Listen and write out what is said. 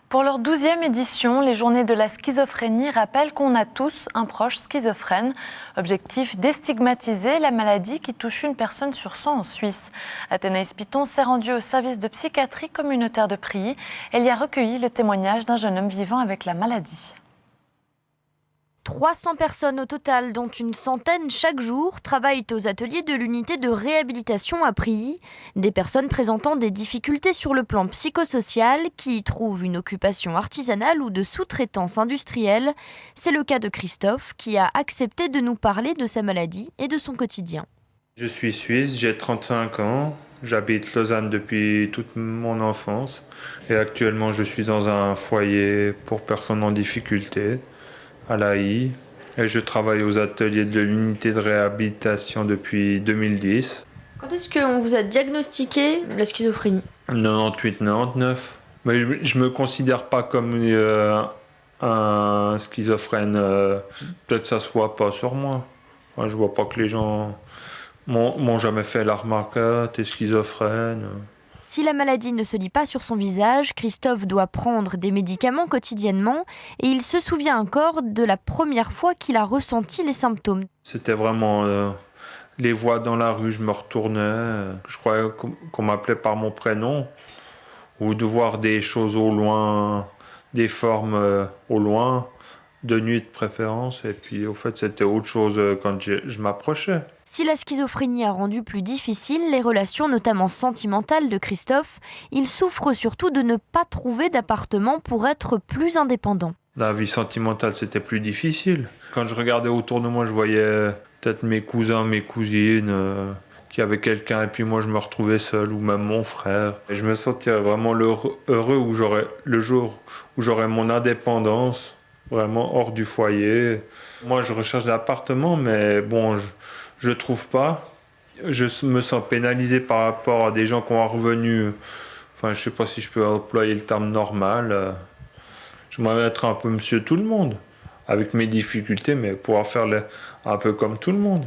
Pour leur 12e édition, les Journées de la schizophrénie rappellent qu'on a tous un proche schizophrène. Objectif, déstigmatiser la maladie qui touche une personne sur 100 en Suisse. Athénaïs Piton s'est rendue au service de psychiatrie communautaire de Prilly. Elle y a recueilli le témoignage d'un jeune homme vivant avec la maladie. 300 personnes au total, dont une centaine chaque jour, travaillent aux ateliers de l'unité de réhabilitation à Prilly. Des personnes présentant des difficultés sur le plan psychosocial qui y trouvent une occupation artisanale ou de sous-traitance industrielle. C'est le cas de Christophe qui a accepté de nous parler de sa maladie et de son quotidien. Je suis suisse, j'ai 35 ans, j'habite Lausanne depuis toute mon enfance et actuellement je suis dans un foyer pour personnes en difficulté à l'AI et je travaille aux ateliers de l'unité de réhabilitation depuis 2010. Quand est-ce qu'on vous a diagnostiqué la schizophrénie ? 98-99. Mais je me considère pas comme un schizophrène. Peut-être que ça se voit pas sur moi. Enfin, je vois pas que les gens m'ont jamais fait la remarque, ah, t'es schizophrène. Si la maladie ne se lit pas sur son visage, Christophe doit prendre des médicaments quotidiennement et il se souvient encore de la première fois qu'il a ressenti les symptômes. C'était vraiment les voix dans la rue, je me retournais, je croyais qu'on m'appelait par mon prénom, ou de voir des choses au loin, des formes au loin, de nuit de préférence, et puis au fait c'était autre chose quand je m'approchais. Si la schizophrénie a rendu plus difficile les relations, notamment sentimentales, de Christophe, il souffre surtout de ne pas trouver d'appartement pour être plus indépendant. La vie sentimentale, c'était plus difficile. Quand je regardais autour de moi, je voyais peut-être mes cousins, mes cousines qui avaient quelqu'un, et puis moi je me retrouvais seul, ou même mon frère. Et je me sentais vraiment heureux le jour où j'aurais mon indépendance, vraiment hors du foyer. Moi je recherche l'appartement, mais bon, je trouve pas. Je me sens pénalisé par rapport à des gens qui ont un revenu. Enfin, je sais pas si je peux employer le terme normal. J'aimerais être un peu monsieur tout le monde, avec mes difficultés, mais pouvoir faire un peu comme tout le monde.